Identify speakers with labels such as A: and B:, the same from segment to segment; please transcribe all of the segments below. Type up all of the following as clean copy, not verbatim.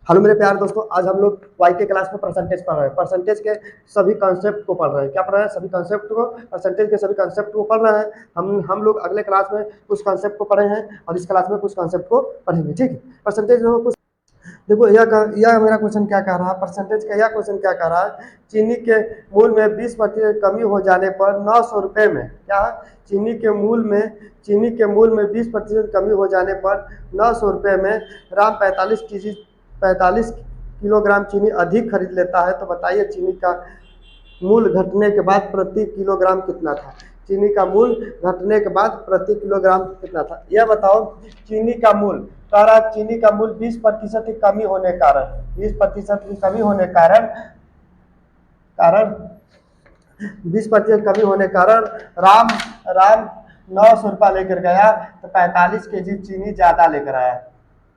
A: Hello मेरे प्यारे दोस्तों, आज हम लोग वाई के क्लास में परसेंटेज पढ़ रहे हैं। परसेंटेज के सभी कॉन्सेप्ट को पढ़ रहे हैं। क्या पढ़ रहे हैं? सभी कॉन्सेप्ट को, परसेंटेज के सभी कॉन्सेप्ट को पढ़ रहे हैं। हम लोग अगले क्लास में कुछ कॉन्सेप्ट को पढ़े हैं और इस क्लास में कुछ कॉन्सेप्ट को पढ़ेंगे। ठीक है, परसेंटेज में कुछ देखो। यह मेरा क्वेश्चन क्या कह रहा है, परसेंटेज का यह क्वेश्चन क्या कह रहा है। चीनी के मूल में 20% कमी हो जाने पर 900 रुपये में, क्या है, चीनी के मूल में 20% कमी हो जाने पर 900 रुपये में राम 45 किलोग्राम चीनी अधिक खरीद लेता है। तो बताइए चीनी का मूल घटने के बाद प्रति किलोग्राम कितना था। चीनी का मूल घटने के बाद प्रति किलोग्राम कितना था, यह बताओ। चीनी का मूल कह रहा, चीनी का मूल 20% की कमी होने के कारण 20% की कमी होने कारण 20% कमी होने कारण राम राम 900 रुपया लेकर गया, तो 45 केजी चीनी ज्यादा लेकर आया।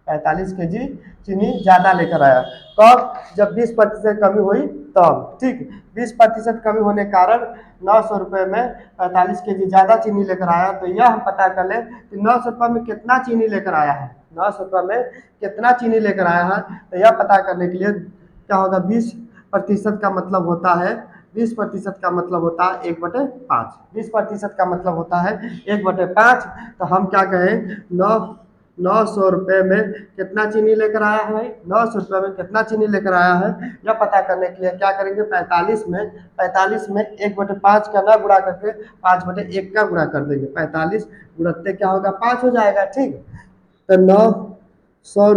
A: 45 केजी चीनी ज्यादा लेकर आया कब? जब 20% कमी हुई तब। ठीक, 20% कमी होने के कारण 900 रुपये में 45 केजी ज्यादा चीनी लेकर आया। तो यह हम पता कर ले कि 900 रुपये में कितना चीनी लेकर आया है। 900 रुपये में कितना चीनी लेकर आया है, तो यह पता करने के लिए क्या होगा, 20% का मतलब होता है 20% का मतलब होता है 1/5। 20% का मतलब होता है 1/5। तो हम क्या कहें, 900 रुपये में कितना चीनी लेकर आया है। 900 रुपये में कितना चीनी लेकर आया है, यह पता करने के लिए क्या करेंगे, 45 में 1/5 का ना गुणा करके 5/1 का गुणा कर देंगे। 45 गुणते क्या होगा, 5 हो जाएगा। ठीक, तो 900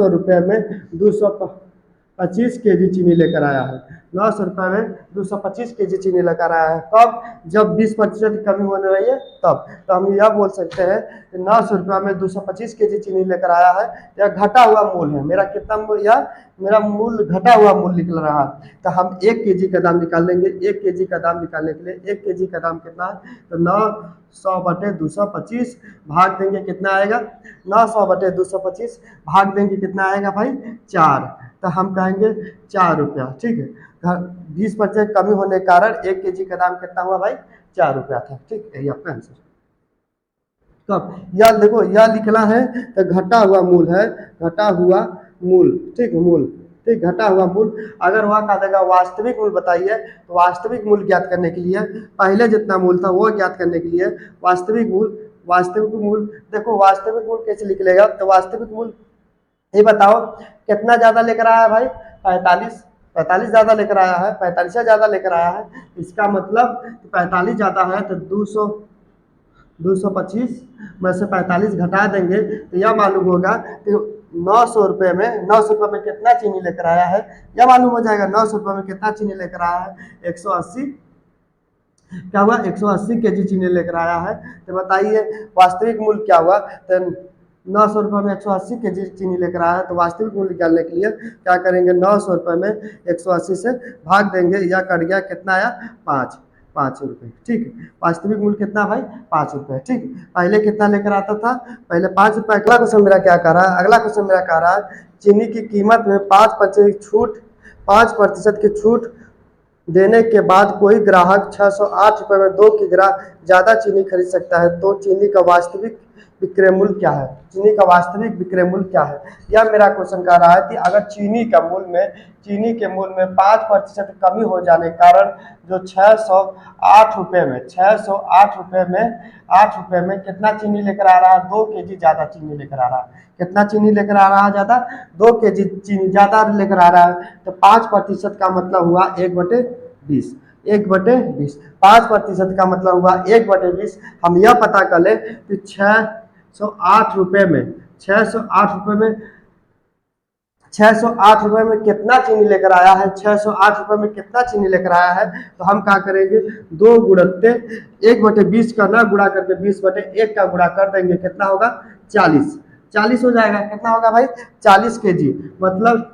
A: रुपये में 225 केजी चीनी लेकर आया है। 900 रुपये में 225 केजी चीनी लेकर आया है कब? जब 20% की कमी होने रही है तब। तो हम यह बोल सकते हैं कि 900 रुपये में 225 केजी चीनी लेकर आया है। यह घटा हुआ मूल है। मेरा कितना मूल, यह मेरा मूल घटा हुआ मूल निकल रहा है। तो हम 1 केजी का दाम निकाल लेंगे। 1 केजी का दाम निकालने के लिए 1 केजी का दाम कितना है, तो 900/225 भाग देंगे, कितना आएगा, 900/225 भाग देंगे, कितना आएगा भाई, 4। तो हम कहेंगे 4 रुपया। ठीक है, 20% कमी होने के कारण 1 केजी का दाम कितना हुआ भाई, 4 रुपया था। ठीक है, ये आपका आंसर। कब, यह देखो, यह लिखना है तो घटा हुआ मूल है, घटा हुआ मूल। ठीक, मूल, ठीक, घटा हुआ मूल। अगर वह कहा देगा वास्तविक मूल बताइए, तो वास्तविक मूल ज्ञात करने के लिए पहले जितना मूल था वो ज्ञात करने के लिए वास्तविक मूल देखो, वास्तविक मूल कैसे लिख लेगा, तो वास्तविक मूल ये बताओ कितना ज्यादा लेकर आया है भाई, 45 ज्यादा लेकर आया है, 45 ज्यादा लेकर आया है। इसका मतलब 45 ज्यादा है तो 225 में से 45 घटा देंगे तो यह मालूम होगा कि 900 रुपये में कितना चीनी लेकर आया है। यह मालूम हो जाएगा 900 रुपये में कितना चीनी लेकर आया है, 180, क्या हुआ, 180 केजी चीनी लेकर आया है। तो बताइए वास्तविक मूल्य क्या हुआ, तो 900 रुपये में 180 केजी चीनी लेकर आया है। तो वास्तविक मूल्य निकालने के लिए क्या करेंगे, 900 रुपये में 180 से भाग देंगे, यह कट गया, कितना आया, 5 रुपये। ठीक है, वास्तविक मूल्य कितना भाई, 5 रुपये। ठीक, पहले कितना लेकर आता था, पहले 5 रुपये। अगला क्वेश्चन मेरा क्या कह रहा है, अगला क्वेश्चन मेरा कह रहा है चीनी की कीमत में 5% की छूट देने के बाद कोई ग्राहक 608 रुपये में 2 किग्रा ज्यादा चीनी खरीद सकता है। तो चीनी का वास्तविक विक्रय मूल्य क्या है, चीनी का वास्तविक विक्रय मूल्य क्या है। यह मेरा क्वेश्चन कह रहा है कि अगर चीनी के मूल्य में 5% कमी हो जाने के कारण जो 608 रुपये में 8 रुपये में कितना चीनी लेकर आ रहा है, 2 केजी ज्यादा चीनी लेकर आ रहा है। कितना चीनी लेकर आ रहा है ज्यादा, 2 केजी चीनी ज्यादा लेकर आ रहा है। तो 5% का मतलब हुआ 1/20, 1/20। 5% का मतलब हुआ 1/20। हम यह पता कर ले कि 608 रुपये में 608 रुपये में कितना चीनी लेकर आया है, 608 रुपये में कितना चीनी लेकर आया है। तो हम क्या करेंगे, 2 गुणते 1/20 का ना गुणा करके 20/1 का गुणा कर देंगे, कितना होगा, 40 हो जाएगा। कितना होगा भाई, 40 केजी। मतलब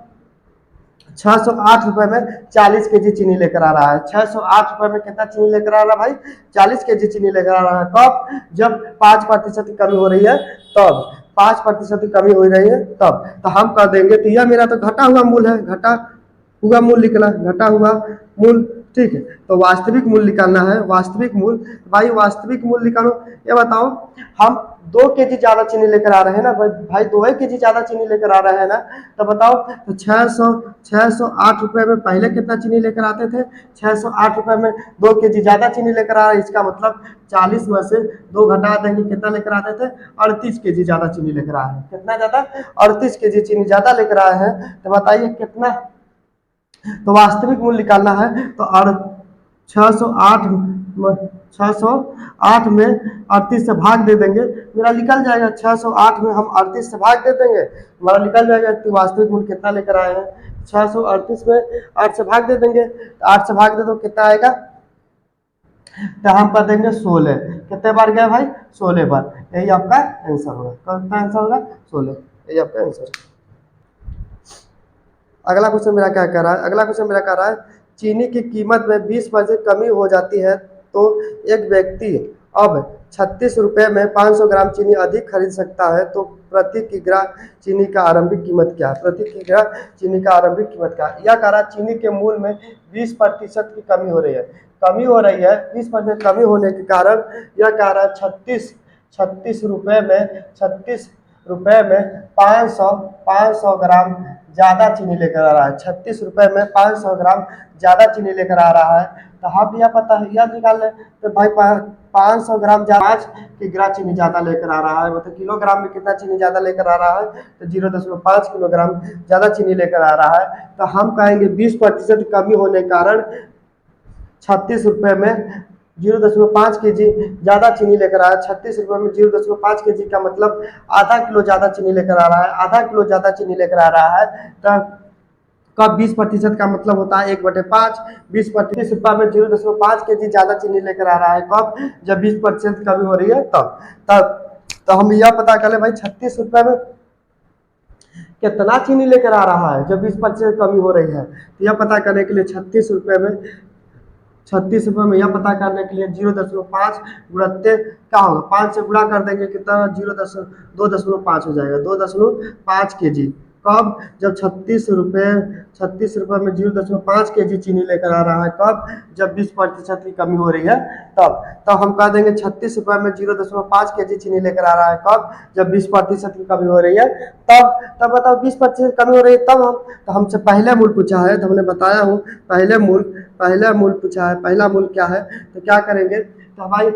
A: 608 रुपये में 40 केजी चीनी लेकर आ रहा है। 608 रुपये में कितना चीनी लेकर आ रहा है भाई, 40 केजी चीनी लेकर आ रहा है। कब, जब 5% की कमी हो रही है तब, 5% की कमी हो रही है तब। तो हम कह देंगे, तो यह मेरा तो घटा हुआ मूल है, घटा हुआ मूल निकला, घटा हुआ मूल ठीक है। तो वास्तविक मूल्य निकालना है, वास्तविक मूल्य, भाई वास्तविक मूल्य निकालो। ये बताओ, हम 2 kg ज्यादा चीनी लेकर आ रहे हैं ना भाई, 2 kg ज्यादा चीनी लेकर आ रहे हैं ना, तो बताओ, तो 608 रुपये में पहले कितना चीनी लेकर आते थे, 608 रुपये में 2 kg ज्यादा चीनी लेकर आ रहे हैं। इसका मतलब 40 में से 2 घटा देंगे, कितना लेकर आते थे, 38 kg ज्यादा चीनी लेकर आए हैं। कितना ज्यादा, 38 kg चीनी ज्यादा लेकर आए हैं। तो बताइए कितना, तो वास्तविक मूल्य निकालना है, तो और 608 में 38 से भाग दे देंगे, मेरा निकल जाएगा। 608 में हम 38 से भाग दे देंगे, हमारा निकल जाएगा कि वास्तविक मूल्य कितना लेकर आए हैं। 638 में 8 से भाग दे देंगे, तो 8 से भाग दे दो, कितना आएगा, तो हम कर देंगे 16। कितने बार गए भाई, 16 बार। यही आपका आंसर होगा। कितना आंसर होगा, 16। यही आपका आंसर। अगला क्वेश्चन मेरा क्या कह रहा है, अगला क्वेश्चन मेरा कह रहा है, चीनी की कीमत में 20% कमी हो जाती है तो एक व्यक्ति अब 36 रुपये में 500 ग्राम चीनी अधिक खरीद सकता है, तो प्रति किग्रा चीनी का आरंभिक कीमत क्या है, प्रति किग्रा चीनी का आरंभिक कीमत क्या है। यह कह रहा है चीनी के मूल्य में 20% की कमी हो रही है, कमी हो रही है। 20% कमी होने के कारण यह कह रहा है 36 रुपये में 500 ग्राम ज़्यादा चीनी लेकर आ रहा है। 36 रुपये में 500 ग्राम ज़्यादा चीनी लेकर आ रहा है। तो हम यह पता है, यह निकाल लें, तो भाई 500 ग्राम 5 किग्रा चीनी ज़्यादा लेकर आ रहा है, मतलब किलोग्राम में कितना चीनी ज़्यादा लेकर आ रहा है, तो 0.5 किलोग्राम ज़्यादा चीनी लेकर आ रहा है। तो हम कहेंगे 20% कमी होने के कारण 36 रुपये में 0.5 kg ज़्यादा चीनी लेकर आया। 36 रुपये में 0.5 kg का मतलब आधा किलो ज़्यादा चीनी लेकर आ रहा है, आधा किलो ज़्यादा चीनी लेकर आ रहा है। तो कब 20% का मतलब होता है 1/5। 20 रुपये में 0.5 kg ज़्यादा चीनी लेकर आ रहा है, कब, जब 20% कमी हो रही है तब तो हम यह पता कर ले भाई 36 रुपये में कितना चीनी लेकर आ रहा है जब 20% कमी हो रही है। तो यह पता करने के लिए 36 रुपये में यह पता करने के लिए 0.5 गुणते क्या होगा, 5 से गुणा कर देंगे, कितना 2.5 हो जाएगा, 2.5 kg। कब, जब 36 रुपये में 0.5 kg चीनी लेकर आ रहा है, कब, जब 20% की कमी हो रही है तब हम कह देंगे 36 रुपये में 0.5 kg चीनी लेकर आ रहा है, कब, जब 20% की कमी हो रही है तब बताओ 20% कमी हो रही है तब हम, तो हमसे पहले मूल्य पूछा है, तो हमने बताया हूँ पहला मूल्य पूछा है। पहला मूल्य क्या है, तो क्या करेंगे, तो भाई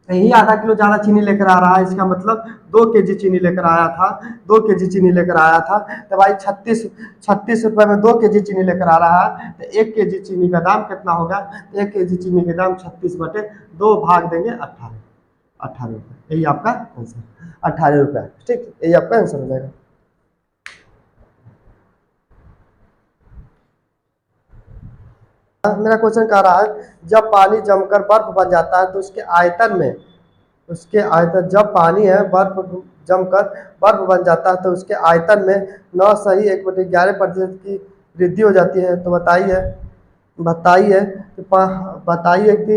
A: यही आधा किलो ज़्यादा चीनी लेकर आ रहा है, इसका मतलब 2 kg चीनी लेकर आया था, 2 kg चीनी लेकर आया था। तो भाई 36 रुपये में 2 kg चीनी लेकर आ रहा है, तो 1 kg चीनी का दाम कितना होगा, 1 kg चीनी का दाम 36/2 भाग देंगे 18 रुपये। यही आपका आंसर, 18 रुपये। ठीक, यही आपका आंसर हो जाएगा। मेरा क्वेश्चन कह रहा है, जब पानी जमकर बर्फ बन जाता है तो जब पानी है बर्फ जमकर बर्फ बन जाता है तो उसके आयतन में 9 सही 1/11% की वृद्धि हो जाती है। तो बताइए कि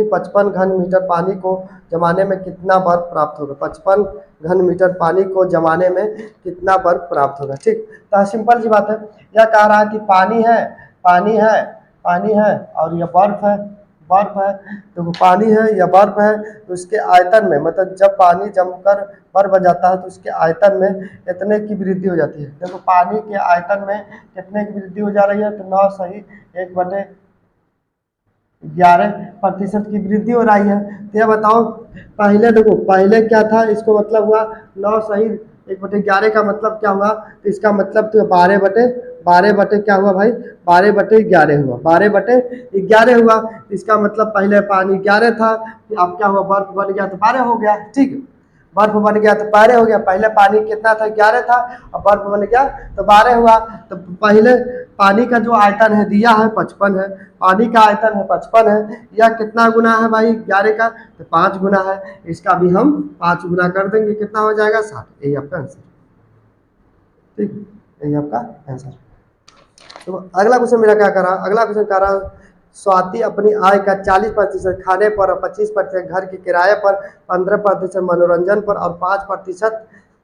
A: 55 घन मीटर पानी को जमाने में कितना बर्फ प्राप्त होगा, 55 घन मीटर पानी को जमाने में कितना बर्फ प्राप्त होगा। ठीक, तो सिंपल सी बात है, यह कह रहा है कि पानी है और यह बर्फ है, तो पानी है या बर्फ है, तो उसके आयतन में, मतलब जब पानी जमकर बर्फ बन जाता है तो उसके आयतन में इतने की वृद्धि हो जाती है। देखो पानी के आयतन में कितने की वृद्धि हो जा रही है, तो 9 सही 1/11% की वृद्धि हो रही है। तो यह बताओ, पहले क्या था, इसको मतलब हुआ 9 सही 1/11 का मतलब क्या हुआ, तो इसका मतलब तो 12 बटे क्या हुआ भाई, 12/11 हुआ, 12/11 हुआ। इसका मतलब पहले पानी 11 था, अब क्या हुआ, बर्फ बन गया तो 12 हो गया। ठीक, बर्फ बन गया तो 12 हो गया, पहले पानी कितना था, 11 था, अब बर्फ बन गया तो 12 हुआ। तो पहले पानी का जो आयतन है दिया है 55 है, पानी का आयतन है 55 है, यह कितना गुना है भाई 11 का, तो 5 गुना है। इसका भी हम 5 गुना कर देंगे, कितना हो जाएगा 60। यही आपका आंसर। ठीक, यही आपका आंसर। तो अगला क्वेश्चन मेरा क्या कर रहा है, अगला क्वेश्चन कह रहा है, स्वाति अपनी आय का 40% खाने पर और 25% घर के किराए पर, 15% मनोरंजन पर और 5%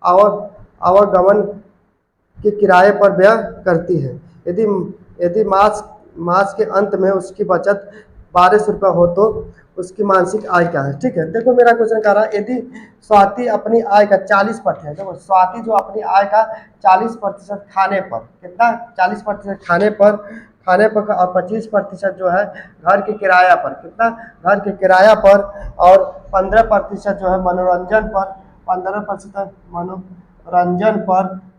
A: आवागमन के किराए पर व्यय करती है। यदि मास के अंत में उसकी बचत 1200 रुपये हो तो उसकी मासिक आय क्या है। ठीक है, देखो मेरा क्वेश्चन कह रहा है यदि स्वाति अपनी आय का 40%, देखो स्वाति जो अपनी आय का 40% खाने पर, कितना 40% खाने पर और 25% जो है घर के किराया पर, कितना घर के किराया पर, और 15% जो है मनोरंजन पर, 15%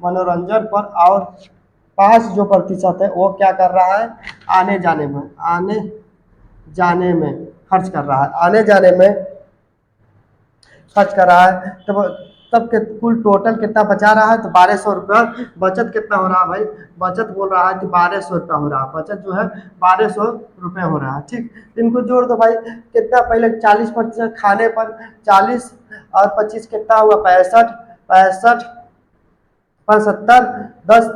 A: मनोरंजन पर, और 5% है वो क्या कर रहा है, आने जाने में खर्च कर रहा है, आने जाने में खर्च कर रहा है। तब के कुल टोटल कितना बचा रहा है, तो 1200 रुपये। बचत कितना हो रहा है भाई, बचत बोल रहा है कि 1200 रुपये हो रहा है, बचत जो है 1200 रुपये हो रहा है। ठीक, इनको जोड़ दो भाई, कितना पहले 40% खाने पर, 40 और 25 कितना हुआ, 65, 75, 10,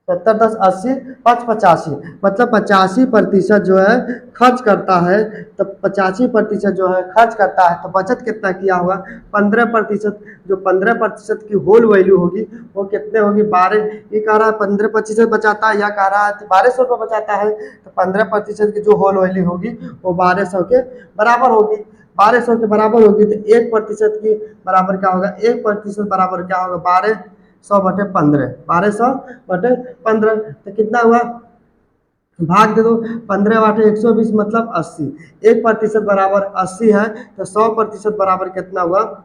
A: 70, 10, 80, 5, 85, मतलब 85% जो है खर्च करता है। तो 85% जो है खर्च करता है, तो बचत कितना किया होगा, 15%। जो 15% की होल वैल्यू होगी वो कितने होगी, 12। ये कह रहा है 15% बचाता है, या कह रहा है 1200 रुपये बचाता है, तो 15% की जो होल वैल्यू होगी वो 1200 के बराबर होगी। 1200 के बराबर होगी तो 1% की बराबर क्या होगा, 1% बराबर क्या होगा, 1200/15, 1200/15, तो कितना हुआ, भाग दे दो, 15/120 मतलब 80, 1% बराबर 80 है, तो 100% बराबर कितना हुआ,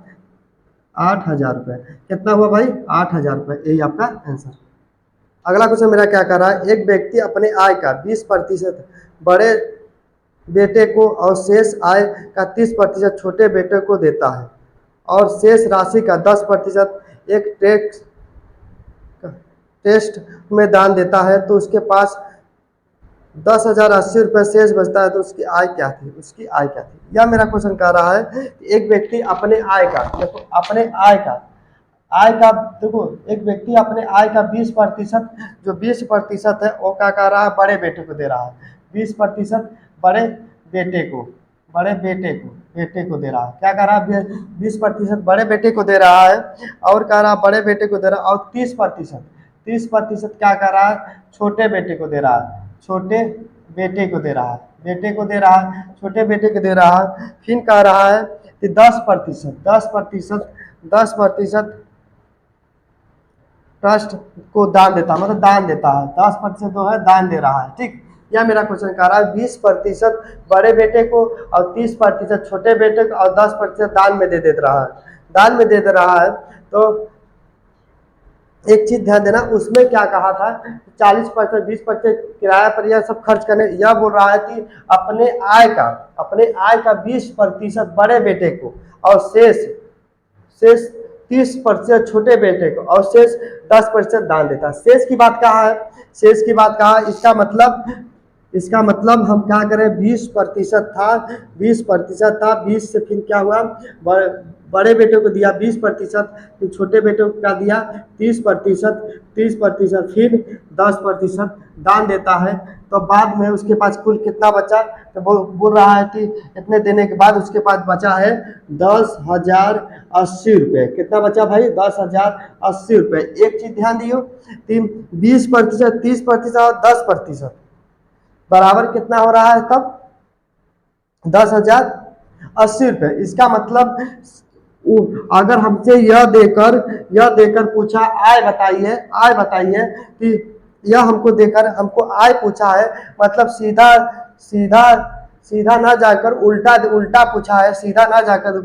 A: 8000 रुपये। कितना हुआ भाई, 8000 रुपये, यही आपका आंसर। अगला क्वेश्चन मेरा क्या कर रहा है, एक व्यक्ति अपने आय का 20% बड़े बेटे को और शेष आय का 30% छोटे बेटे को देता है, और शेष राशि का 10% एक टेस्ट में दान देता है, तो उसके पास 10,080 रुपये शेष बचता है, तो उसकी आय क्या थी, उसकी आय क्या थी। यह मेरा क्वेश्चन कह रहा है एक व्यक्ति अपने आय का, देखो अपने आय का देखो एक व्यक्ति अपने आय का 20%, जो 20% है वो क्या कर रहा है, बड़े बेटे को दे रहा है, 20% बड़े बेटे को दे रहा है, क्या कह रहा है, 20% बड़े बेटे को दे रहा है, और कह रहा है बड़े बेटे को दे रहा है, और 30% क्या कर रहा है, छोटे बेटे को दे रहा है, छोटे बेटे को दे रहा है, छोटे बेटे को दे रहा है। फिर कह रहा है कि 10% ट्रस्ट को दान देता है, मतलब दान देता है, 10% जो है दान दे रहा है। ठीक, यह मेरा क्वेश्चन कह रहा है 20% बड़े बेटे को और 30% छोटे बेटे को और 10% दान में दे रहा है। तो एक चीज ध्यान देना, उसमें क्या कहा था, 40%, 20% किराया पर यह सब खर्च करने, यह बोल रहा है कि अपने आय का 20% बड़े बेटे को और शेष 30% छोटे बेटे को और शेष 10% दान देता है। शेष की बात कहा है, इसका मतलब हम क्या करें, 20% था, 20% से फिर क्या हुआ, बड़े बेटे को दिया 20%, फिर छोटे बेटे को क्या दिया 30%, फिर 10% दान देता है। तो बाद में उसके पास कुल कितना बचा, तो बोल रहा है कि इतने देने के बाद उसके पास बचा है 10,080 रुपये। कितना बचा भाई, 10,080 रुपये। एक चीज ध्यान दियो, 20%, 30% और 10% बराबर कितना हो रहा है, तब 10,080 रुपये। इसका मतलब अगर हमसे यह देकर पूछा आय बताइए कि यह हमको देकर हमको आय पूछा है, मतलब सीधा ना जाकर उल्टा पूछा है, सीधा ना जाकर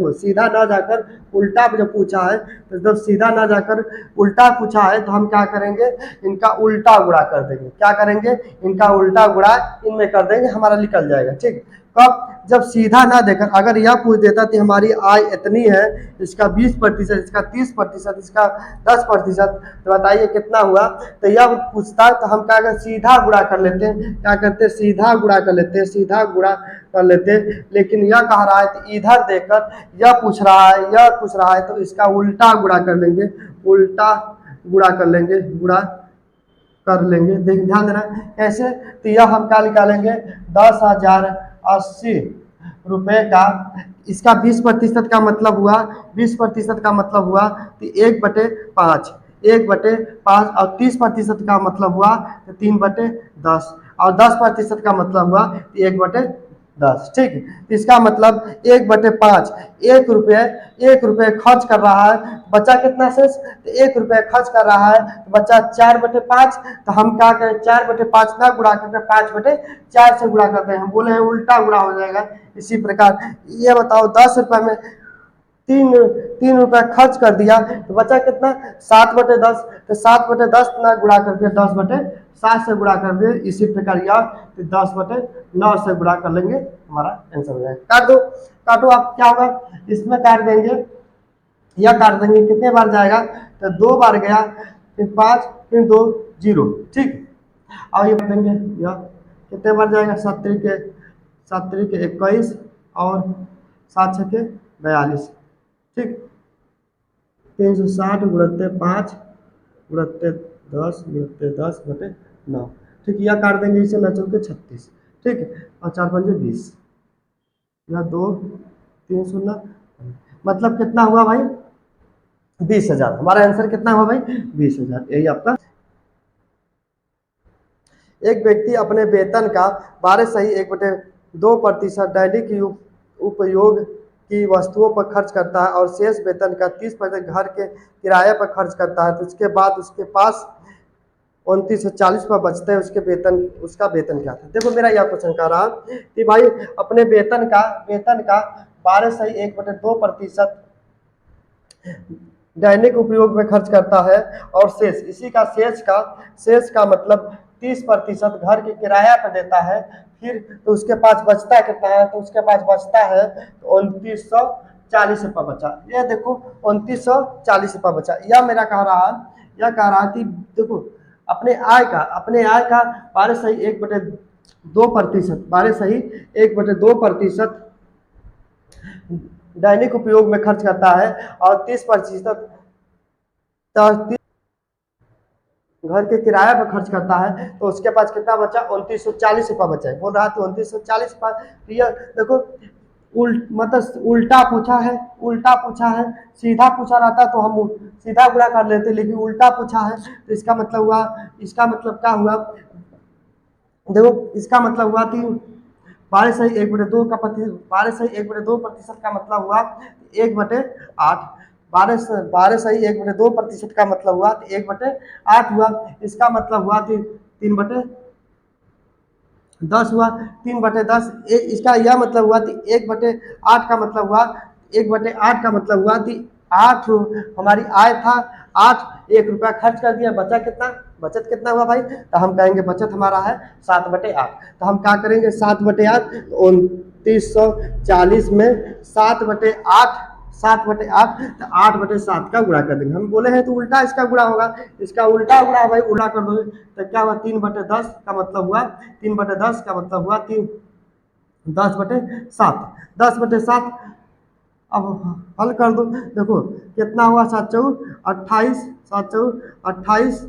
A: उल्टा जब पूछा है, तो जब सीधा ना जाकर उल्टा पूछा है तो हम क्या करेंगे, इनका उल्टा गुणा कर देंगे। क्या करेंगे, इनका उल्टा गुणा इनमें कर देंगे, हमारा निकल जाएगा। ठीक, कब, जब सीधा ना देकर अगर यह पूछ देता कि हमारी आय इतनी है, इसका 20%, इसका 30%, इसका 10%, तो बताइए कितना हुआ। तो यह पूछता है तो हम क्या करते, सीधा गुणा कर लेते, सीधा गुणा कर लेते। लेकिन यह कह रहा है कि इधर देकर यह पूछ रहा है, तो इसका उल्टा गुणा कर लेंगे, देखिए ध्यान देना कैसे। तो यह हम क्या निकालेंगे, 10,080 रुपये का, इसका 20% का मतलब हुआ, 20% का मतलब हुआ कि 1/5, और 30% का मतलब हुआ तो 3/10, और 10% का मतलब हुआ 1/10। 10। ठीक, इसका मतलब 1/5, 1 रुपये खर्च कर रहा है, बच्चा कितना शेष, तो 1 रुपये खर्च कर रहा है तो बच्चा 4/5। तो हम क्या करें, 4/5 ना गुणा करके 5/4 से गुणा करते हैं, हम बोले हैं उल्टा गुणा हो जाएगा। इसी प्रकार ये बताओ 10 रुपये में तीन 3 रुपया खर्च कर दिया तो बचा कितना, 7/10। तो 7/10 ना गुणा करके 10/7 से गुणा कर दिए। इसी प्रकार यह 10/9 से गुणा कर लेंगे, हमारा आंसर हो जाएगा। काट दो, काटो आप, क्या होगा इसमें काट देंगे, यह काट देंगे, कितने बार जाएगा, तो 2 बार गया, फिर 5, फिर 2, 0। ठीक, और ये देंगे, यह कितने बार जाएगा, 7×3 = 21 और 7×6 = 42। ठीक, 360 गुणित 5 गुणित 10 गुणित 10/9। ठीक, यह काट देंगे, इसे न चल के 36। ठीक, और 4×5 = 20, यह 2 3 0, मतलब कितना हुआ भाई, 20,000। हमारा आंसर कितना हुआ भाई, 20,000। यही आपका। एक व्यक्ति अपने वेतन का 12.1/2% दैनिक उपयोग की वस्तुओं पर खर्च करता है और शेष वेतन का 30% घर के किराए पर खर्च करता है, तो उसके बाद उसके पास 2940 पर बचते हैं, उसका वेतन क्या था। देखो मेरा यह क्वेश्चन कह रहा कि भाई अपने वेतन का 12.1/2% दैनिक उपयोग में खर्च करता है और शेष, इसी का शेष का मतलब 30% घर के किराया पर देता है। फिर तो उसके पास बचता कितना है, तो उसके पास बचता है 2940 रुपये बचा। ये देखो 2940 रुपये बचा। यह मेरा कह रहा कि देखो अपने आय का 12.1/2% दैनिक उपयोग में खर्च करता है और 30% घर के किराया पर खर्च करता है, तो उसके पास कितना बचा, 2940 रुपये बचा है। बोल रहा था 2940 रुपये। ये देखो मतलब उल्टा पूछा है, सीधा पूछा रहता तो हम सीधा गुणा कर लेते, लेकिन उल्टा पूछा है तो इसका मतलब क्या हुआ, देखो इसका मतलब हुआ कि 12/1/2% का मतलब हुआ 1/8। 12/1/2% का मतलब हुआ 1/8 हुआ। इसका मतलब हुआ कि 3/10 हुआ, 3/10। इसका यह मतलब हुआ कि 1/8 का मतलब हुआ 1/8 का मतलब हुआ कि 8 हमारी आय था, 8 1 रुपया खर्च कर दिया, बचत कितना हुआ भाई, तो हम कहेंगे बचत हमारा है 7/8। तो हम क्या करेंगे, 7/8 2940 में 7/8 तो 8/7 का गुणा कर देंगे। हम बोले हैं तो उल्टा इसका गुणा होगा, इसका उल्टा गुणा भाई, उल्टा कर दो तो क्या हुआ, 3/10 का मतलब हुआ 3/10 का मतलब हुआ 10/7। 10/7 अब हल कर दो, देखो कितना हुआ, 7×4 = 28, 7×4 = 28,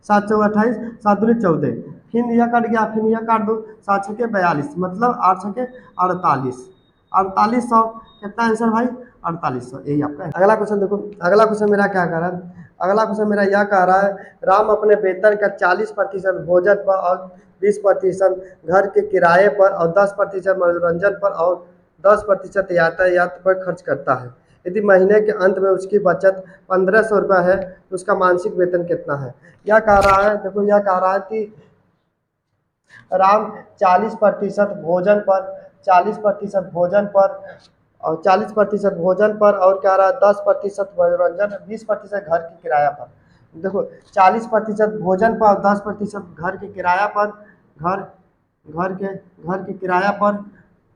A: 7×4 = 28, 7×2 = 14। फिर यह कट गया, फिर यह काट दो, 7×6 = 42, मतलब 8×6 = 48। 4800 कितना आंसर भाई, 4800। यही आपका है। अगला क्वेश्चन देखो, अगला क्वेश्चन मेरा क्या कह रहा है, अगला क्वेश्चन मेरा यह कह रहा है, राम अपने वेतन का 40% भोजन पर और 20% घर के किराए पर और 10% मनोरंजन पर और 10% यातायात पर खर्च करता है। यदि महीने के अंत में उसकी बचत 1500 रुपये है तो उसका मासिक वेतन कितना है। यह कह रहा है, देखो यह कह रहा है कि राम 40% भोजन पर, 40% भोजन पर और 40% भोजन पर और कह रहा है 10% मनोरंजन, 20% घर के किराया पर। देखो 40% भोजन पर और 10% घर के किराया पर, घर के किराया पर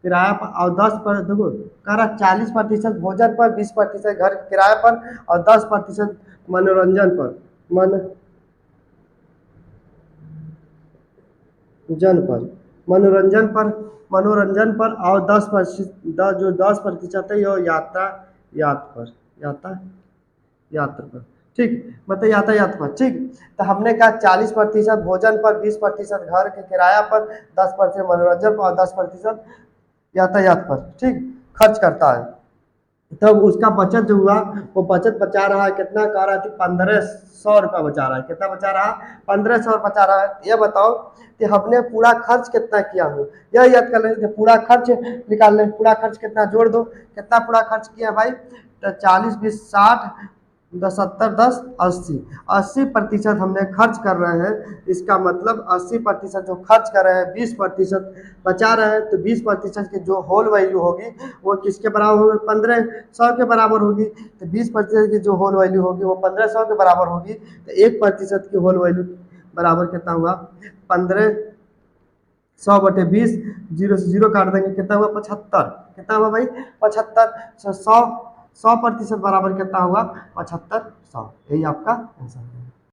A: और 10 पर, देखो कह रहा 40% भोजन पर, 20% घर के किराया पर और 10% मनोरंजन पर, मनोरंजन पर और 10% जो 10% है यह यातायात पर। ठीक, मतलब यातायात पर। ठीक, तो हमने कहा 40% भोजन पर, 20% घर के किराया पर, 10% मनोरंजन पर और 10% यातायात पर, ठीक, खर्च करता है। तब उसका बचत जो हुआ वो बचत बचा रहा है कितना, कह रहा है 1500 रुपया बचा रहा है। कितना बचा रहा है? 1500 बचा रहा है। ये बताओ कि हमने पूरा खर्च कितना किया हो, यह याद कर लेते पूरा खर्च निकाल लें। पूरा खर्च कितना जोड़ दो, कितना पूरा खर्च किया भाई? तो 40 20 60 10 70 10 80, 80% हमने खर्च कर रहे हैं। इसका मतलब 80% जो खर्च कर रहे हैं, 20% बचा रहे हैं, तो 20% की जो होल वैल्यू होगी वो किसके बराबर होगी? 1500 के बराबर होगी। तो 20% की जो होल वैल्यू होगी वो 1500 के बराबर होगी। तो 1% की होल वैल्यू बराबर कितना हुआ? 1500/20, जीरो से जीरो काट देंगे, कितना हुआ? 75। कितना हुआ भाई? 75। 100 100% बराबर कितना हुआ? 75 100। यही आपका आंसर है।